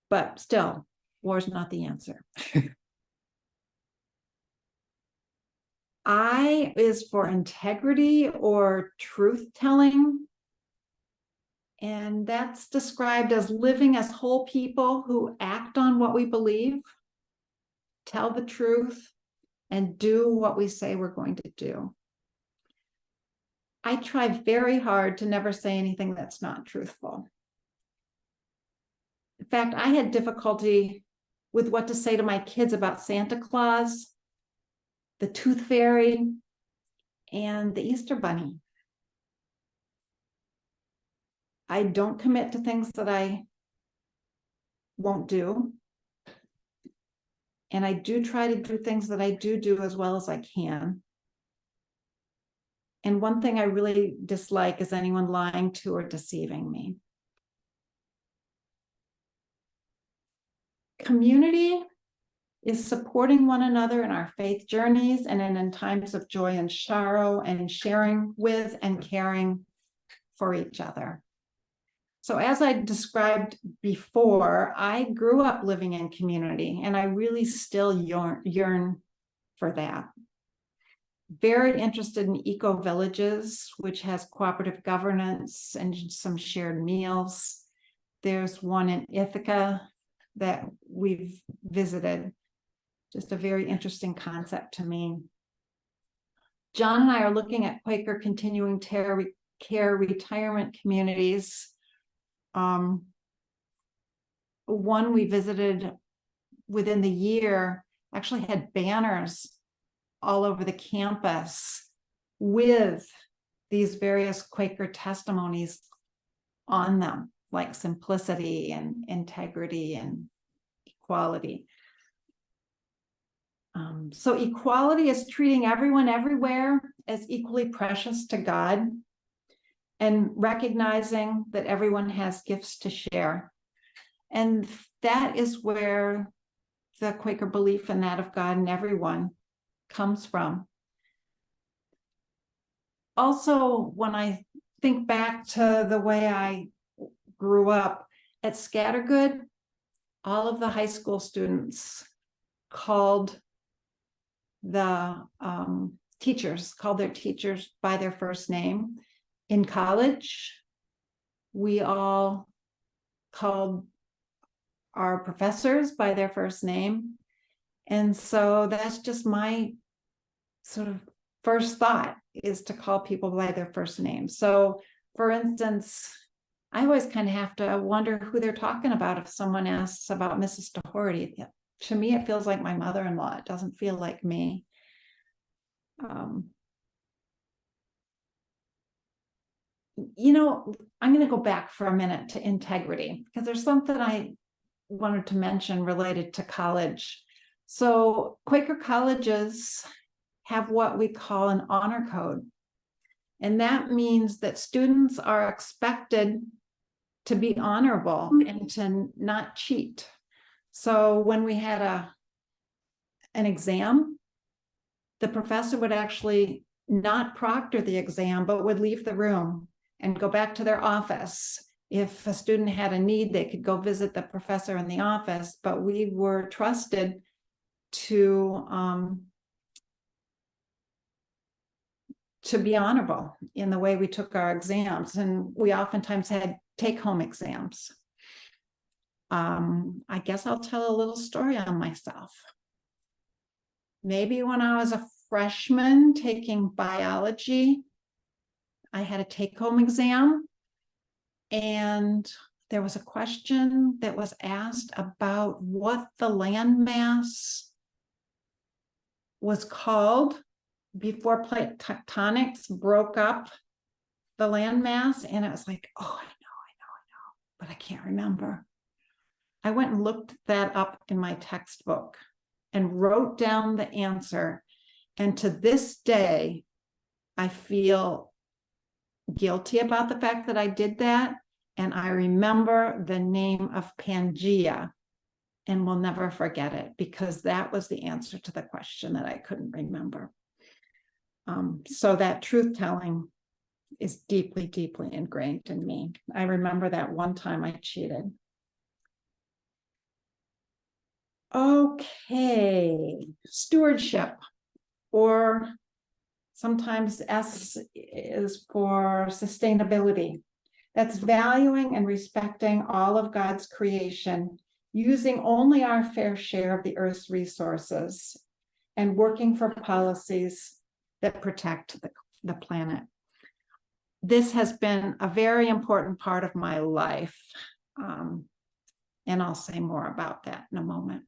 S1: But still, war is not the answer. I is for integrity or truth-telling. And that's described as living as whole people who act on what we believe, tell the truth, and do what we say we're going to do. I try very hard to never say anything that's not truthful. In fact, I had difficulty with what to say to my kids about Santa Claus, the Tooth Fairy, and the Easter Bunny. I don't commit to things that I won't do. And I do try to do things that I do as well as I can. And one thing I really dislike is anyone lying to or deceiving me. Community is supporting one another in our faith journeys and in times of joy and sorrow, and sharing with and caring for each other. So as I described before, I grew up living in community, and I really still yearn for that. Very interested in eco-villages, which has cooperative governance and some shared meals. There's one in Ithaca that we've visited. Just a very interesting concept to me. John and I are looking at Quaker continuing care retirement communities. One we visited within the year actually had banners all over the campus with these various Quaker testimonies on them, like simplicity and integrity and equality. So equality is treating everyone everywhere as equally precious to God, and recognizing that everyone has gifts to share. And that is where the Quaker belief in that of God in everyone comes from. Also, when I think back to the way I grew up at Scattergood, all of the high school students called the teachers called their teachers by their first name. In college, we all called our professors by their first name. And so that's just my sort of first thought, is to call people by their first name. So for instance, I always kind of have to wonder who they're talking about if someone asks about Mrs. Doherty. To me, it feels like my mother-in-law. It doesn't feel like me. You know, I'm going to go back for a minute to integrity, because there's something I wanted to mention related to college. So Quaker colleges have what we call an honor code. And that means that students are expected to be honorable and to not cheat. So when we had an exam, the professor would actually not proctor the exam, but would leave the room and go back to their office. If a student had a need, they could go visit the professor in the office, but we were trusted to be honorable in the way we took our exams. And we oftentimes had take-home exams. I guess I'll tell a little story on myself. Maybe when I was a freshman taking biology, I had a take-home exam, and there was a question that was asked about what the landmass was called before plate tectonics broke up the landmass. And it was like, oh, I know, but I can't remember. I went and looked that up in my textbook and wrote down the answer. And to this day, I feel guilty about the fact that I did that. And I remember the name of Pangea and will never forget it, because that was the answer to the question that I couldn't remember. So that truth-telling is deeply, deeply ingrained in me. I remember that one time I cheated. Okay, stewardship, or sometimes S is for sustainability. That's valuing and respecting all of God's creation, using only our fair share of the earth's resources, and working for policies that protect the planet. This has been a very important part of my life, and I'll say more about that in a moment.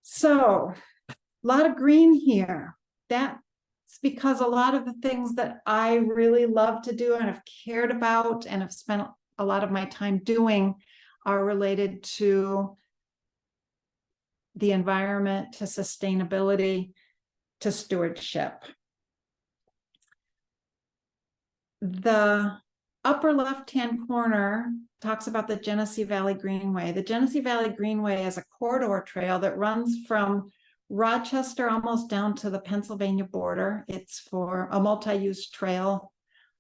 S1: So, a lot of green here. That's because a lot of the things that I really love to do and have cared about and have spent a lot of my time doing are related to the environment, to sustainability, to stewardship. The upper left-hand corner talks about the Genesee Valley Greenway. The Genesee Valley Greenway is a corridor trail that runs from Rochester almost down to the Pennsylvania border. It's for a multi-use trail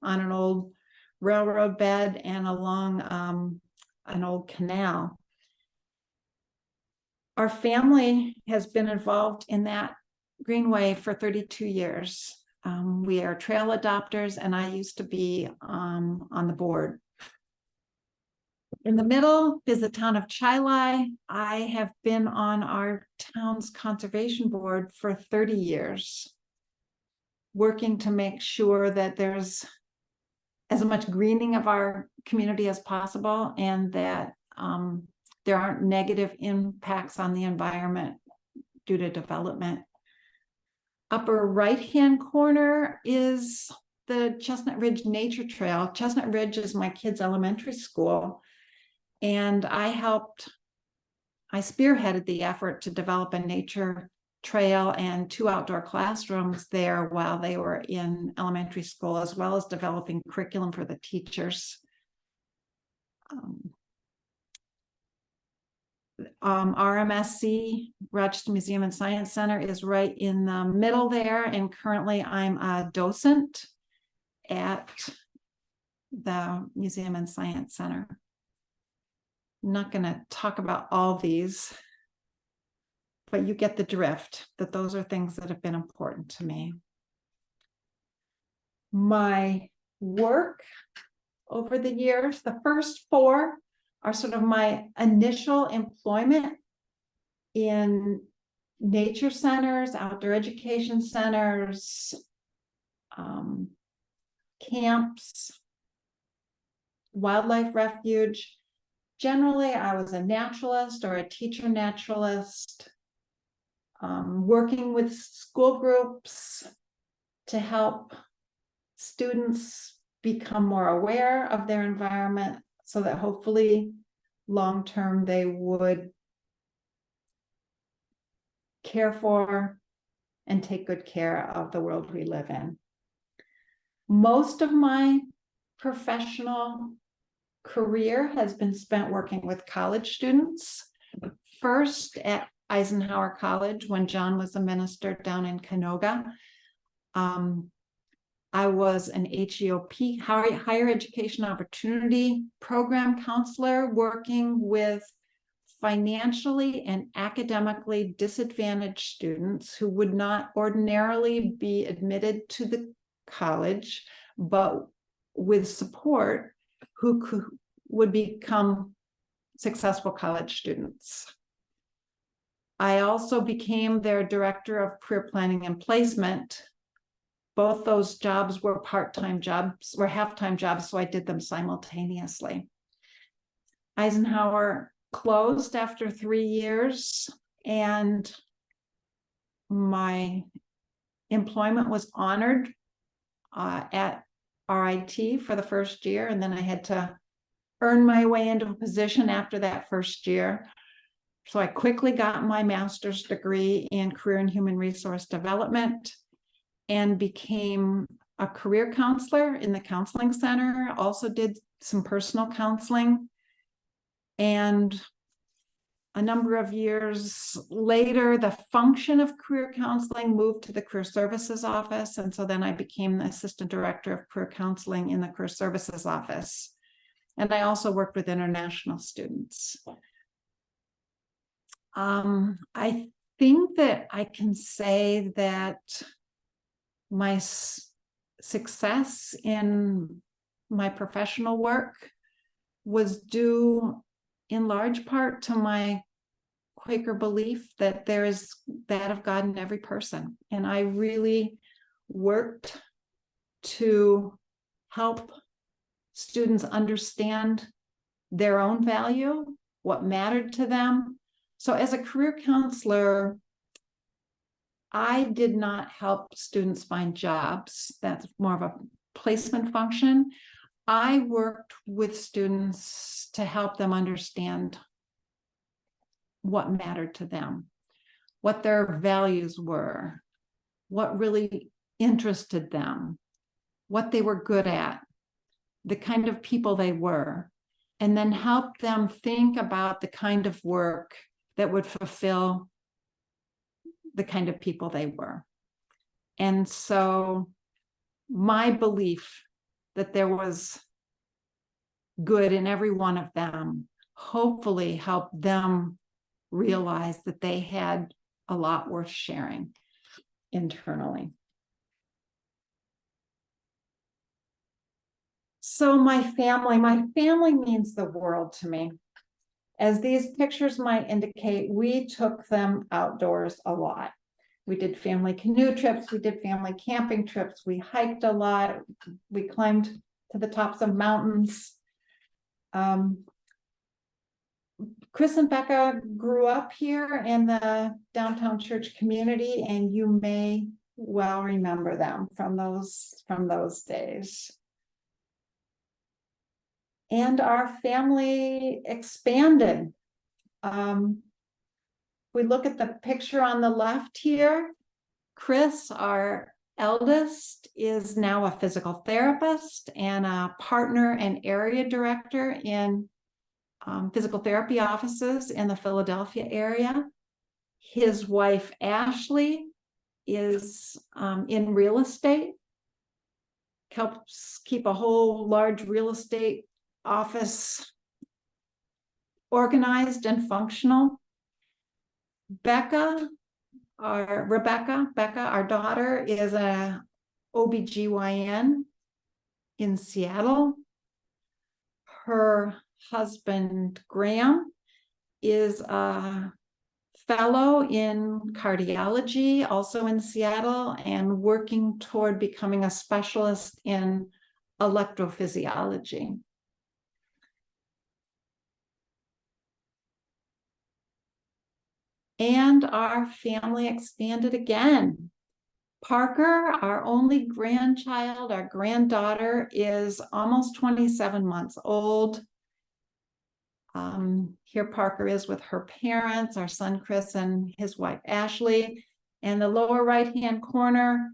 S1: on an old railroad bed and along an old canal. Our family has been involved in that greenway for 32 years. We are trail adopters, and I used to be on the board. In the middle is the town of Chili. I have been on our town's conservation board for 30 years, working to make sure that there's as much greening of our community as possible, and that there aren't negative impacts on the environment due to development. Upper right-hand corner is the Chestnut Ridge Nature Trail. Chestnut Ridge is my kids' elementary school, and I spearheaded the effort to develop a nature trail and 2 outdoor classrooms there while they were in elementary school, as well as developing curriculum for the teachers. RMSC, Rochester Museum and Science Center, is right in the middle there, and currently I'm a docent at the Museum and Science Center. I'm not going to talk about all these, but you get the drift, that those are things that have been important to me. My work over the years, the first four are sort of my initial employment in nature centers, outdoor education centers, camps, wildlife refuge. Generally, I was a naturalist or a teacher naturalist, working with school groups to help students become more aware of their environment so that hopefully long-term they would care for and take good care of the world we live in. Most of my professional career has been spent working with college students, first at Eisenhower College when John was a minister down in Canoga. I was an HEOP, Higher Education Opportunity Program counselor, working with financially and academically disadvantaged students who would not ordinarily be admitted to the college, but with support, would become successful college students. I also became their director of career planning and placement. Both those jobs were part-time jobs, were half-time jobs, so I did them simultaneously. Eisenhower closed after 3 years, and my employment was honored at RIT for the first year, and then I had to earn my way into a position after that first year. So I quickly got my master's degree in career and human resource development and became a career counselor in the counseling center, also did some personal counseling. And a number of years later, the function of career counseling moved to the career services office. And so then I became the assistant director of career counseling in the career services office. And I also worked with international students. I think that I can say that my success in my professional work was due in large part to my Quaker belief that there is that of God in every person. And I really worked to help students understand their own value, what mattered to them. So as a career counselor, I did not help students find jobs. That's more of a placement function. I worked with students to help them understand what mattered to them, what their values were, what really interested them, what they were good at, the kind of people they were, and then help them think about the kind of work that would fulfill the kind of people they were. And so my belief that there was good in every one of them hopefully helped them realize that they had a lot worth sharing internally. So my family means the world to me. As these pictures might indicate, we took them outdoors a lot. We did family canoe trips, we did family camping trips, we hiked a lot, we climbed to the tops of mountains. Chris and Becca grew up here in the downtown church community, and you may well remember them from those days. And our family expanded. We look at the picture on the left here. Chris, our eldest, is now a physical therapist and a partner and area director in physical therapy offices in the Philadelphia area. His wife, Ashley, is in real estate, helps keep a whole large real estate office organized and functional. Becca, our daughter, is a OBGYN in Seattle. Her husband, Graham, is a fellow in cardiology, also in Seattle, and working toward becoming a specialist in electrophysiology. And our family expanded again. Parker, our only grandchild, our granddaughter, is almost 27 months old. Here Parker is with her parents, our son Chris and his wife Ashley. And the lower right-hand corner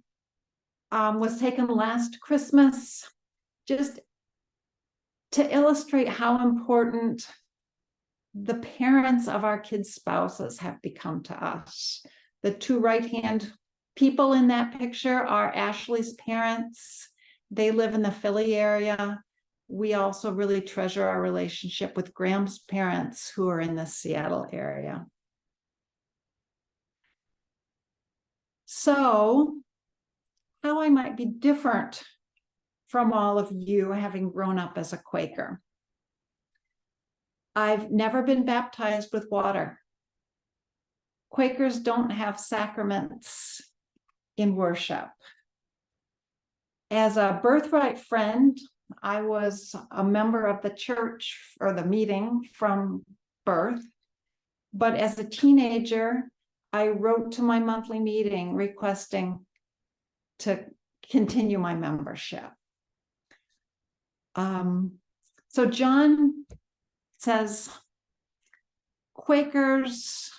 S1: was taken last Christmas, just to illustrate how important the parents of our kids' spouses have become to us. The two right-hand people in that picture are Ashley's parents. They live in the Philly area. We also really treasure our relationship with Graham's parents, who are in the Seattle area. So, how I might be different from all of you, having grown up as a Quaker. I've never been baptized with water. Quakers don't have sacraments in worship. As a birthright friend, I was a member of the church or the meeting from birth. But as a teenager, I wrote to my monthly meeting requesting to continue my membership. So John says, Quakers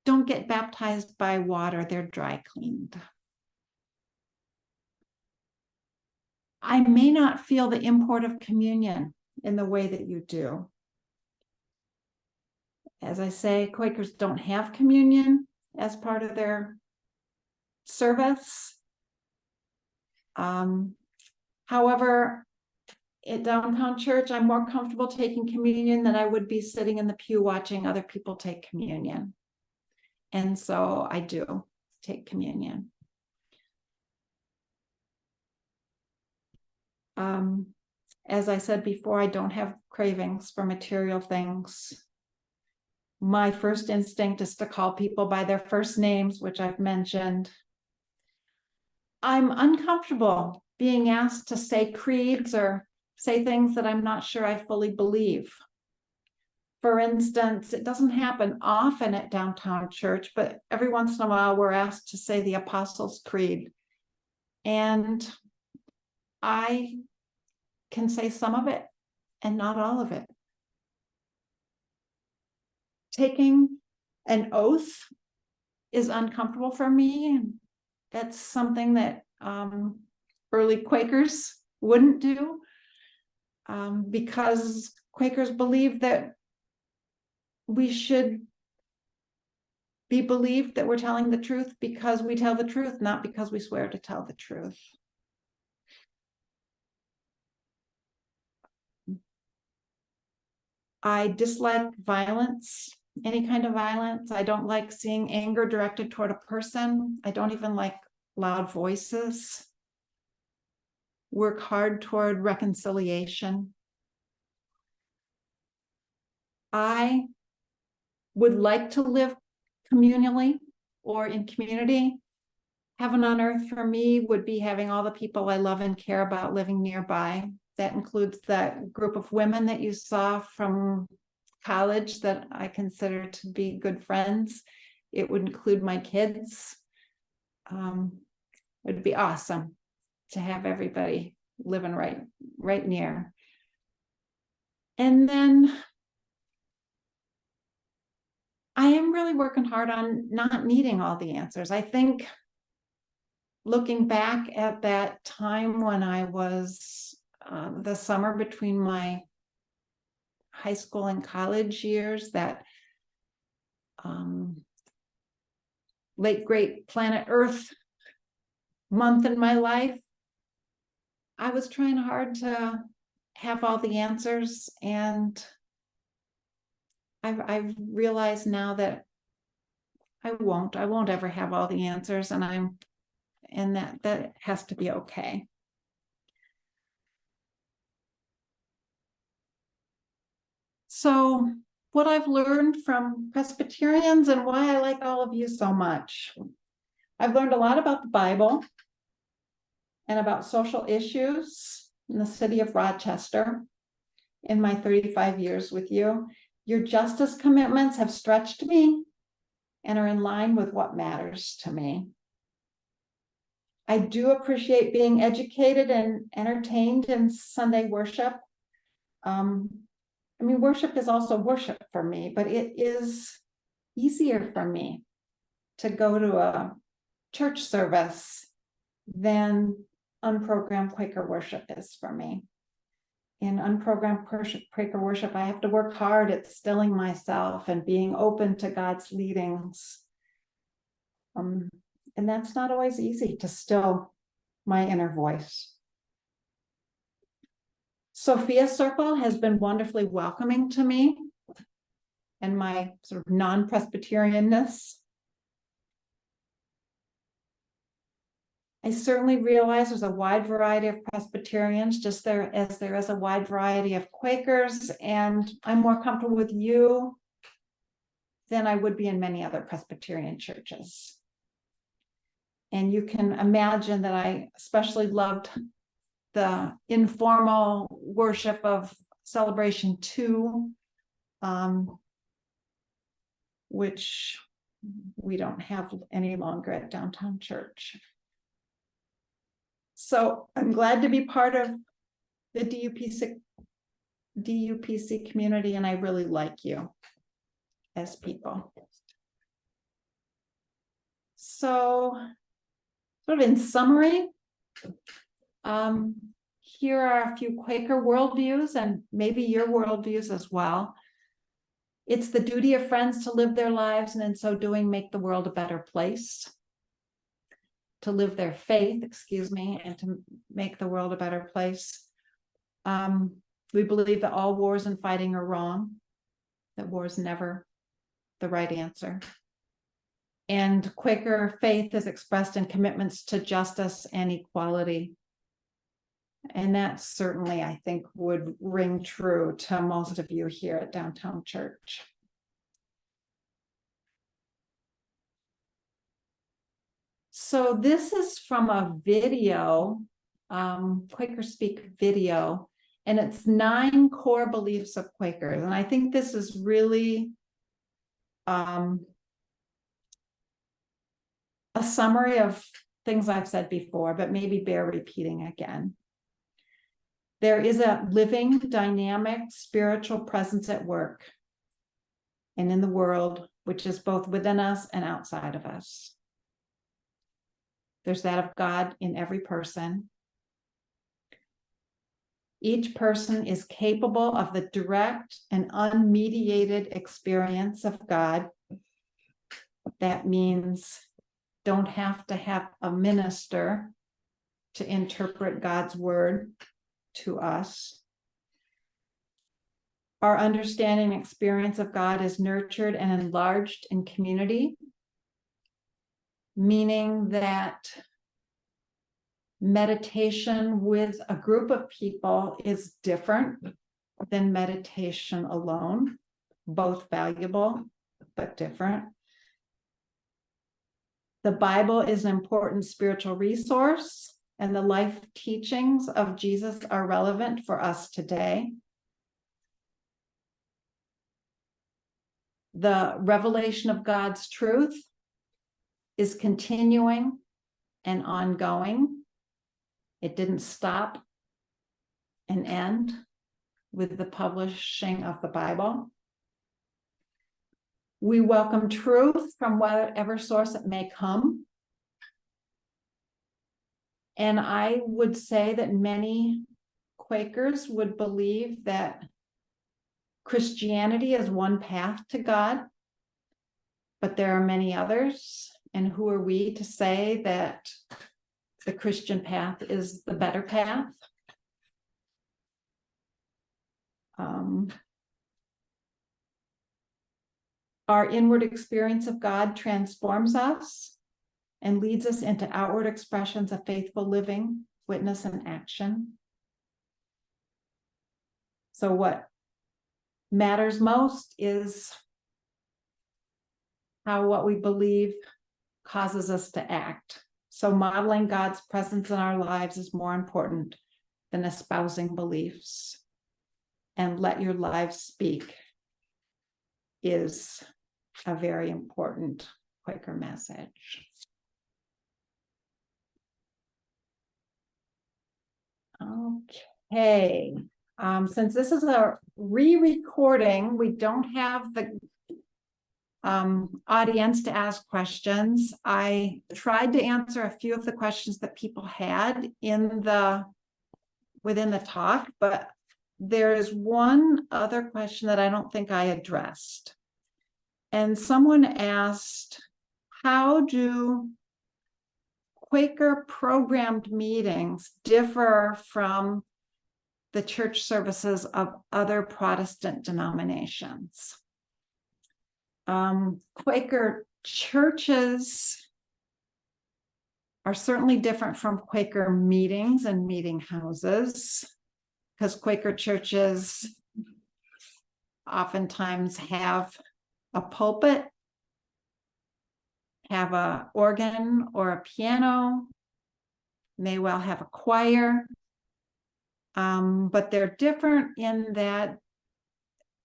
S1: don't get baptized by water, they're dry cleaned. I may not feel the import of communion in the way that you do. As I say, Quakers don't have communion as part of their service. However, at Downtown Church, I'm more comfortable taking communion than I would be sitting in the pew watching other people take communion. And so I do take communion. As I said before, I don't have cravings for material things. My first instinct is to call people by their first names, which I've mentioned. I'm uncomfortable being asked to say creeds or say things that I'm not sure I fully believe. For instance, it doesn't happen often at Downtown Church, but every once in a while we're asked to say the Apostles' Creed. And I can say some of it and not all of it. Taking an oath is uncomfortable for me, and that's something that early Quakers wouldn't do, because Quakers believe that we should be believed that we're telling the truth because we tell the truth, not because we swear to tell the truth. I dislike violence, any kind of violence. I don't like seeing anger directed toward a person. I don't even like loud voices. Work hard toward reconciliation. I would like to live communally or in community. Heaven on earth for me would be having all the people I love and care about living nearby. That includes that group of women that you saw from college that I consider to be good friends. It would include my kids. It would be awesome to have everybody living right near. And then I am really working hard on not needing all the answers. I think looking back at that time when I was the summer between my high school and college years, that late great planet Earth month in my life, I was trying hard to have all the answers, and I've realized now that I won't ever have all the answers, and I'm and that has to be okay. So what I've learned from Presbyterians and why I like all of you so much. I've learned a lot about the Bible and about social issues in the city of Rochester in my 35 years with you. Your justice commitments have stretched me and are in line with what matters to me. I do appreciate being educated and entertained in Sunday worship. Worship is also worship for me, but it is easier for me to go to a church service than unprogrammed Quaker worship is for me. In unprogrammed Quaker worship, I have to work hard at stilling myself and being open to God's leadings. And that's not always easy, to still my inner voice. Sophia Circle has been wonderfully welcoming to me and my sort of non-Presbyterianness. I certainly realize there's a wide variety of Presbyterians, just as there is a wide variety of Quakers, and I'm more comfortable with you than I would be in many other Presbyterian churches. And you can imagine that I especially loved the informal worship of Celebration 2, which we don't have any longer at Downtown Church. So I'm glad to be part of the DUPC community, and I really like you as people. So, sort of in summary, here are a few Quaker worldviews and maybe your worldviews as well. It's the duty of friends to live their lives and in so doing make the world a better place. To live their faith, and to make the world a better place. We believe that all wars and fighting are wrong, that war is never the right answer. And Quaker faith is expressed in commitments to justice and equality. And that certainly, I think, would ring true to most of you here at Downtown Church. So this is from a video, Quaker Speak video, and it's 9 core beliefs of Quakers. And I think this is really a summary of things I've said before, but maybe bear repeating again. There is a living, dynamic, spiritual presence at work and in the world, which is both within us and outside of us. There's that of God in every person. Each person is capable of the direct and unmediated experience of God. That means don't have to have a minister to interpret God's word to us. Our understanding and experience of God is nurtured and enlarged in community, meaning that meditation with a group of people is different than meditation alone, both valuable, but different. The Bible is an important spiritual resource, and the life teachings of Jesus are relevant for us today. The revelation of God's truth is continuing and ongoing. It didn't stop and end with the publishing of the Bible. We welcome truth from whatever source it may come. And I would say that many Quakers would believe that Christianity is one path to God, but there are many others. And who are we to say that the Christian path is the better path? Our inward experience of God transforms us. and leads us into outward expressions of faithful living, witness, and action. So what matters most is how what we believe causes us to act. So modeling God's presence in our lives is more important than espousing beliefs. And let your lives speak is a very important Quaker message. Okay. Since this is a re-recording, we don't have the audience to ask questions. I tried to answer a few of the questions that people had within the talk, but there is one other question that I don't think I addressed. And someone asked, how do Quaker programmed meetings differ from the church services of other Protestant denominations? Quaker churches are certainly different from Quaker meetings and meeting houses, because Quaker churches oftentimes have a pulpit, have an organ or a piano, may well have a choir, but they're different in that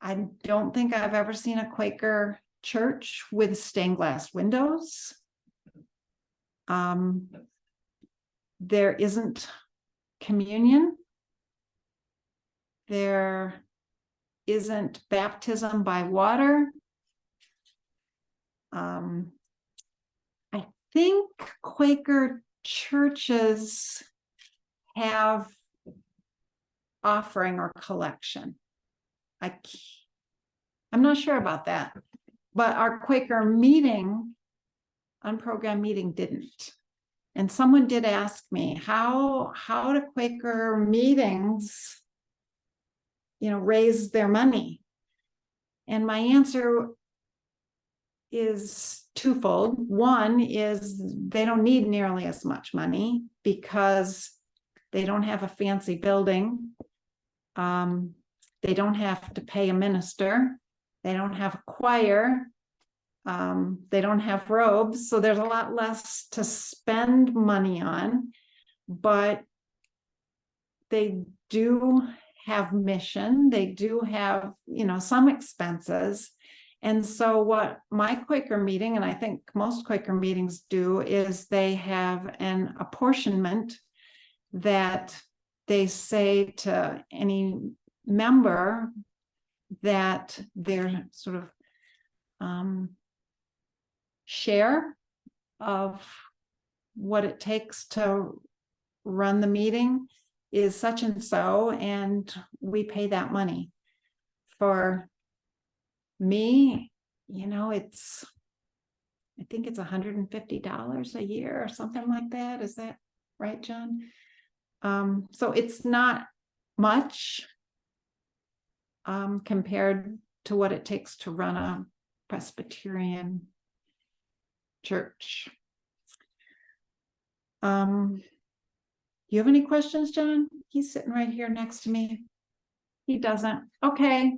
S1: I don't think I've ever seen a Quaker church with stained glass windows. There isn't communion. There isn't baptism by water. I think Quaker churches have offering or collection. I'm not sure about that, but our Quaker unprogrammed meeting didn't. And someone did ask me, how do Quaker meetings, raise their money? And my answer is twofold. One is they don't need nearly as much money because they don't have a fancy building. They don't have to pay a minister. They don't have a choir. They don't have robes. So there's a lot less to spend money on, but they do have mission. They do have, some expenses. And so what my Quaker meeting, and I think most Quaker meetings do, is they have an apportionment that they say to any member that their sort of share of what it takes to run the meeting is such and so, and we pay that money. For me, I think it's $150 a year or something like that. Is that right, John? So it's not much compared to what it takes to run a Presbyterian church. Do you have any questions, John? He's sitting right here next to me. He doesn't. Okay.